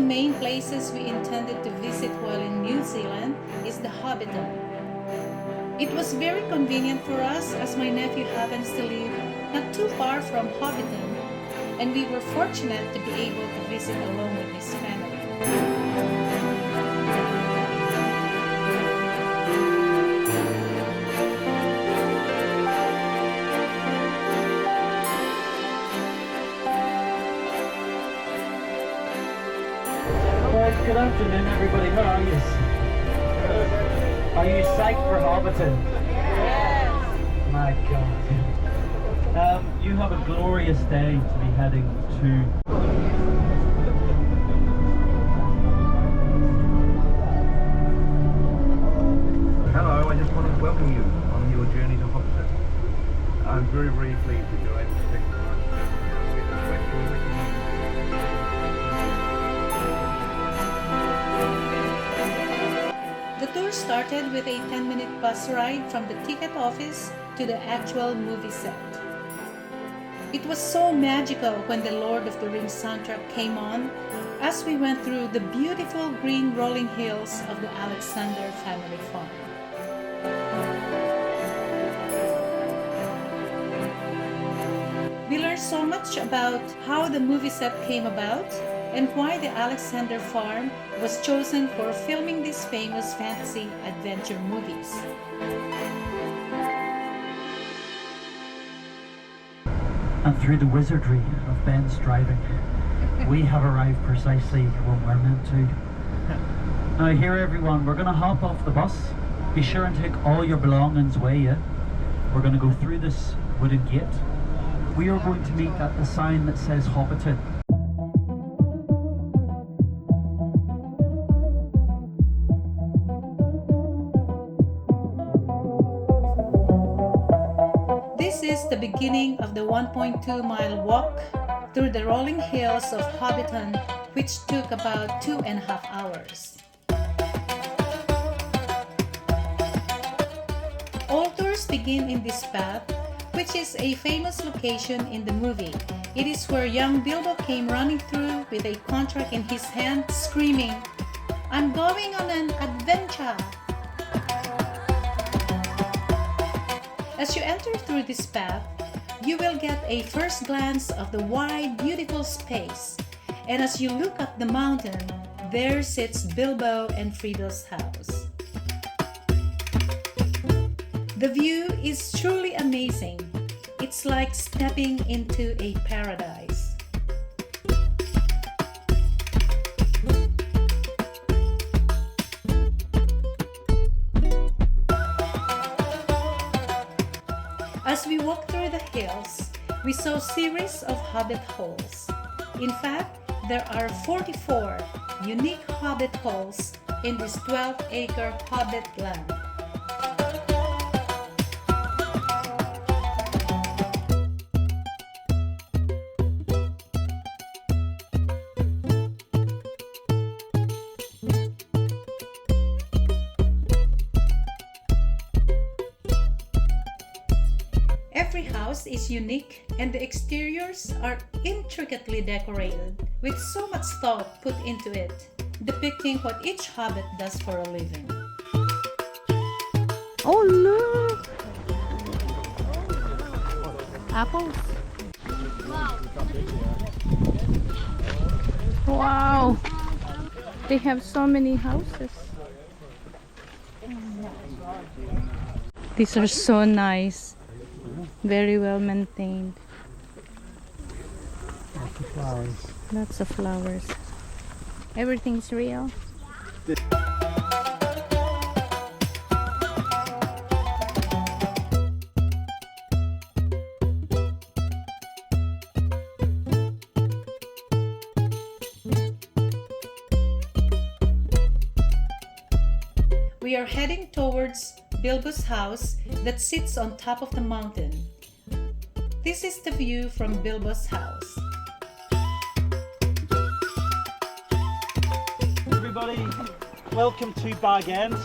main places we intended to visit while in New Zealand is the Hobbiton. It was very convenient for us as my nephew happens to live not too far from Hobbiton, and we were fortunate to be able to visit along with his family. Alright, good afternoon everybody, how are you? Are you psyched for Hobbiton? Yes! My God. You have a glorious day to be heading to. Hello, I just wanted to welcome you on your journey to Hobbiton. I'm very, very pleased that you're able to take the time to with us. The tour started with a 10-minute bus ride from the ticket office to the actual movie set. It was so magical when the Lord of the Rings soundtrack came on as we went through the beautiful green rolling hills of the Alexander family farm. We learned so much about how the movie set came about and why the Alexander farm was chosen for filming these famous fantasy adventure movies. And through the wizardry of Ben's driving, we have arrived precisely when we're meant to. Now here everyone, we're going to hop off the bus. Be sure and take all your belongings with you. We're going to go through this wooden gate. We are going to meet at the sign that says Hobbiton. This is the beginning of the 1.2-mile walk through the rolling hills of Hobbiton, which took about 2.5 hours. All tours begin in this path, which is a famous location in the movie. It is where young Bilbo came running through with a contract in his hand, screaming, "I'm going on an adventure!" As you enter through this path, you will get a first glance of the wide, beautiful space. And as you look up the mountain, there sits Bilbo and Frodo's house. The view is truly amazing. It's like stepping into a paradise. As we walked through the hills, we saw a series of hobbit holes. In fact, there are 44 unique hobbit holes in this 12-acre hobbit land. Every house is unique and the exteriors are intricately decorated with so much thought put into it, depicting what each hobbit does for a living. Oh look! Apples. Wow! They have so many houses. These are so nice. Very well maintained. Lots of flowers. Lots of flowers. Everything's real. We are heading towards Bilbo's house that sits on top of the mountain. This is the view from Bilbo's house. Everybody, welcome to Bag End.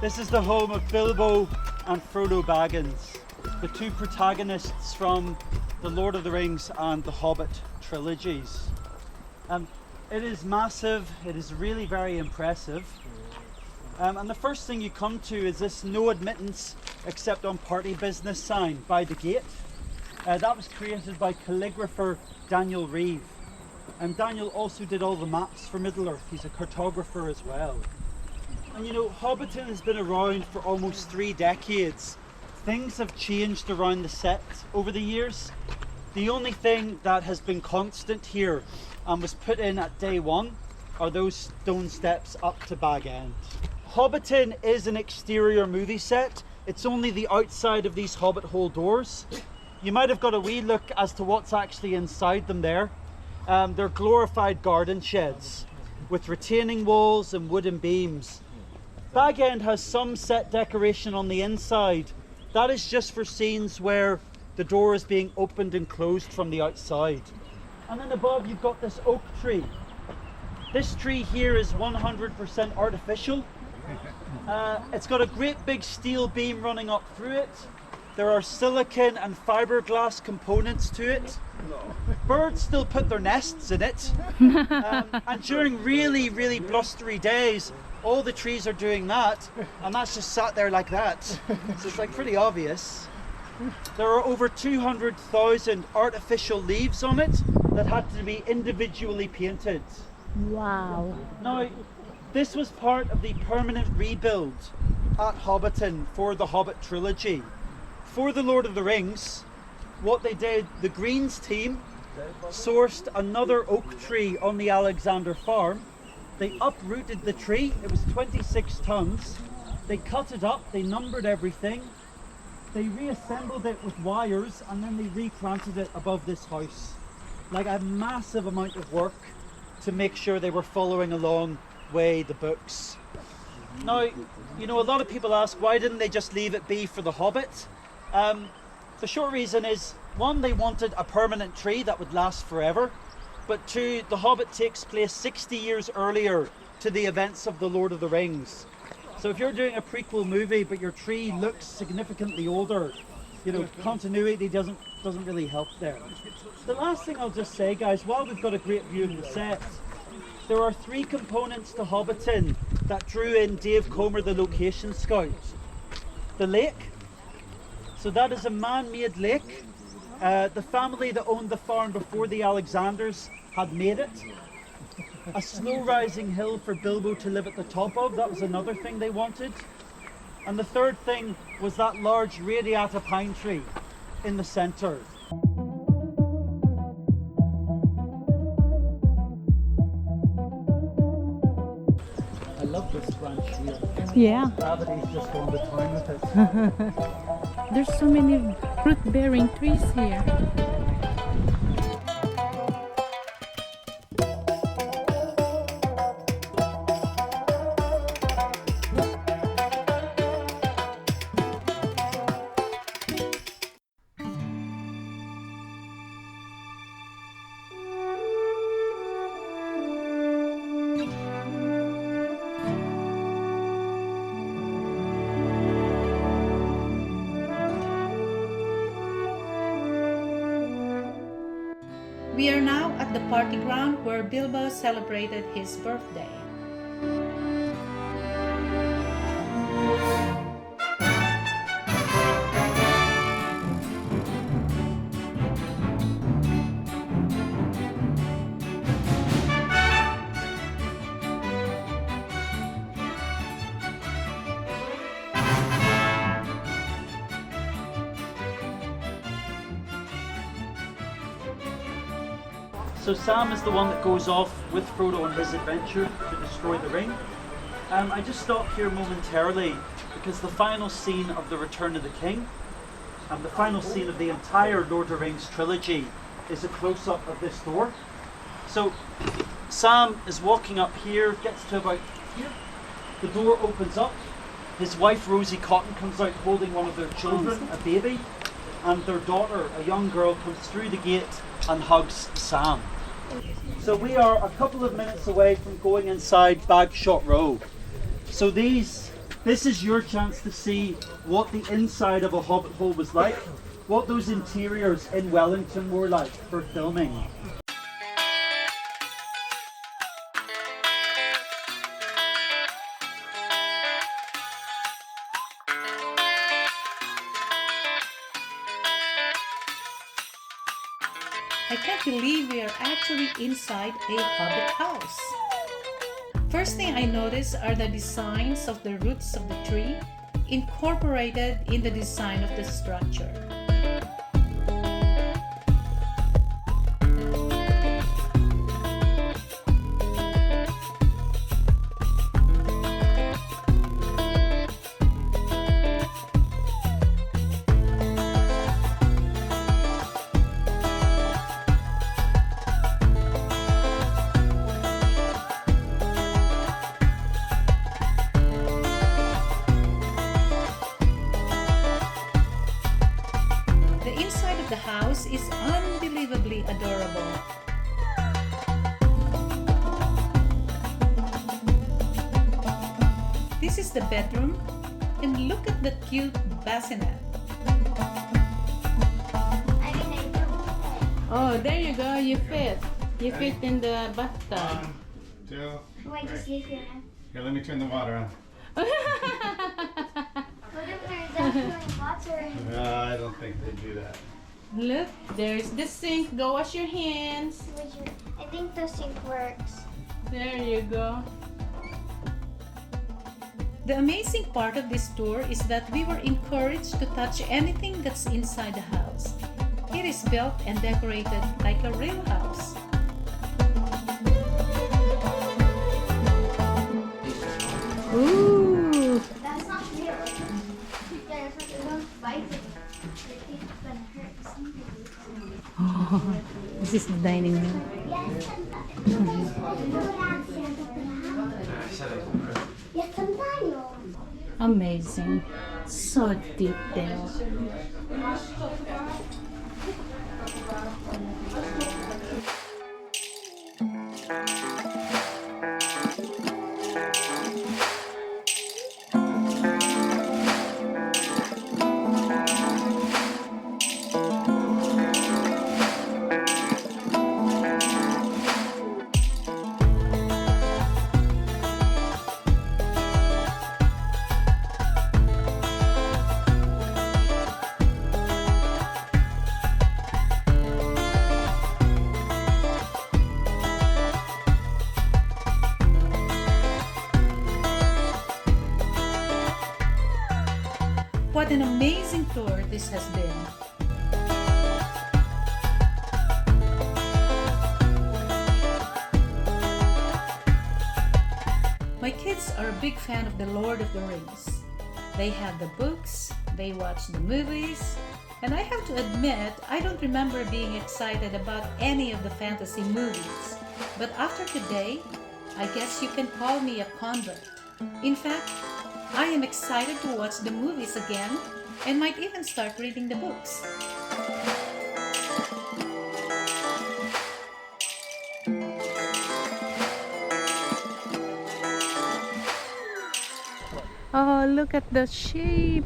This is the home of Bilbo and Frodo Baggins, the two protagonists from The Lord of the Rings and The Hobbit trilogies. It is massive, it is really very impressive. And the first thing you come to is this no admittance except on party business sign by the gate. That was created by calligrapher Daniel Reeve. And Daniel also did all the maps for Middle-earth. He's a cartographer as well. And you know, Hobbiton has been around for almost 3 decades. Things have changed around the set over the years. The only thing that has been constant here and was put in at day 1 are those stone steps up to Bag End. Hobbiton is an exterior movie set. It's only the outside of these hobbit hole doors. You might have got a wee look as to what's actually inside them there. They're glorified garden sheds with retaining walls and wooden beams. Bag End has some set decoration on the inside. That is just for scenes where the door is being opened and closed from the outside. And then above you've got this oak tree. This tree here is 100% artificial. It's got a great big steel beam running up through it. There are silicon and fiberglass components to it. Birds still put their nests in it. And during really, really blustery days, all the trees are doing that, and that's just sat there like that. So it's like pretty obvious. There are over 200,000 artificial leaves on it that had to be individually painted. Wow. Now, this was part of the permanent rebuild at Hobbiton for the Hobbit trilogy. For the Lord of the Rings, what they did, the Greens team sourced another oak tree on the Alexander farm. They uprooted the tree, it was 26 tons. They cut it up, they numbered everything. They reassembled it with wires and then they replanted it above this house. Like a massive amount of work to make sure they were following along way the books. Now, you know, a lot of people ask, why didn't they just leave it be for the Hobbit? The short reason is, 1, they wanted a permanent tree that would last forever, but 2, the Hobbit takes place 60 years earlier to the events of the Lord of the Rings. So if you're doing a prequel movie but your tree looks significantly older, you know, continuity doesn't really help there. The last thing I'll just say, guys, while we've got a great view of the set, there are 3 components to Hobbiton that drew in Dave Comer, the location scout. The lake, so that is a man-made lake. The family that owned the farm before the Alexanders had made it. A slow rising hill for Bilbo to live at the top of, that was another thing they wanted. And the third thing was that large radiata pine tree in the centre. I love this branch here. Yeah. Gravity's just going to town with it. There's so many fruit-bearing trees here. We are now at the party ground where Bilbo celebrated his birthday. So Sam is the one that goes off with Frodo on his adventure to destroy the ring. I just stopped here momentarily because the final scene of The Return of the King and the final scene of the entire Lord of the Rings trilogy is a close-up of this door. So Sam is walking up here, gets to about here. The door opens up. His wife Rosie Cotton comes out holding one of their children, a baby, and their daughter, a young girl, comes through the gate and hugs Sam. So we are a couple of minutes away from going inside Bagshot Row. So this is your chance to see what the inside of a hobbit hole was like, what those interiors in Wellington were like for filming. I can't believe we are actually inside a hobbit house. First thing I notice are the designs of the roots of the tree incorporated in the design of the structure. The inside of the house is unbelievably adorable. This is the bedroom, and look at the cute bassinet. Oh, there you go. You fit. You fit in the bathtub. 1, 2. Wait, just leave your hand. Here, let me turn the water on. What if there's actually water in I don't think they do that. Look, there's the sink. Go wash your hands. I think the sink works. There you go. The amazing part of this tour is that we were encouraged to touch anything that's inside the house. It is built and decorated like a real house. Ooh. That's not real. Yeah, that's not real. Don't bite it. Your teeth is gonna hurt. Oh, this is the dining room. Yes, sometimes. Amazing. So detailed. What an amazing tour this has been. My kids are a big fan of The Lord of the Rings. They have the books, they watch the movies, and I have to admit, I don't remember being excited about any of the fantasy movies. But after today, I guess you can call me a convert. In fact, I am excited to watch the movies again and might even start reading the books. Oh, look at the sheep.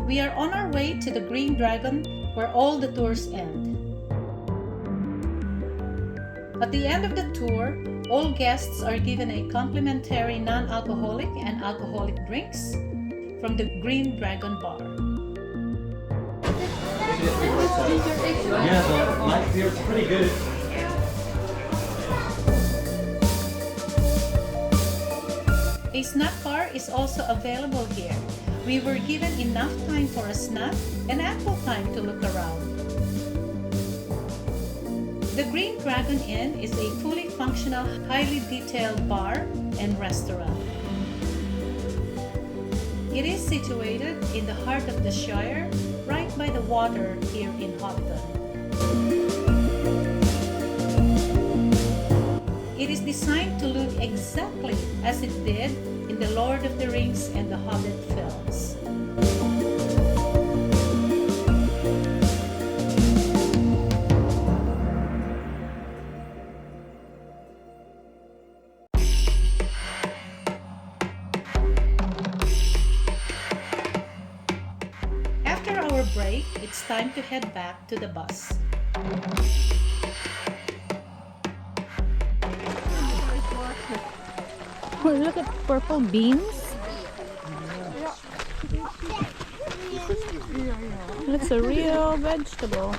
We are on our way to the Green Dragon, where all the tours end. At the end of the tour, all guests are given a complimentary non-alcoholic and alcoholic drinks from the Green Dragon bar. Yeah, the light here is pretty good. A snack bar is also available here. We were given enough time for a snack and ample time to look around. The Green Dragon Inn is a fully functional, highly detailed bar and restaurant. It is situated in the heart of the Shire, right by the water here in Hobbiton. It is designed to look exactly as it did in The Lord of the Rings and the Hobbit films. break, it's time to head back to the bus. Oh, look at purple beans. Looks a real vegetable.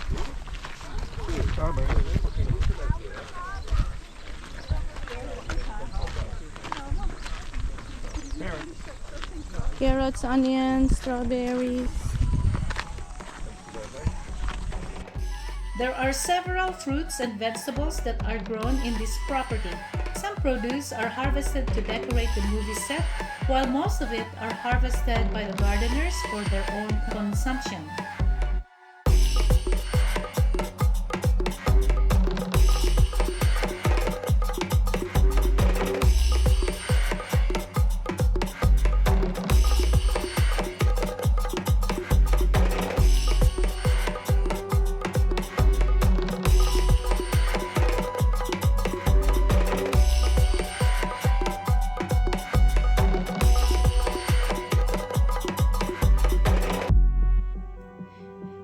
Carrots, onions, strawberries. There are several fruits and vegetables that are grown in this property. Some produce are harvested to decorate the movie set, while most of it are harvested by the gardeners for their own consumption.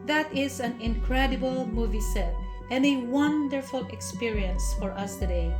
That is an incredible movie set and a wonderful experience for us today.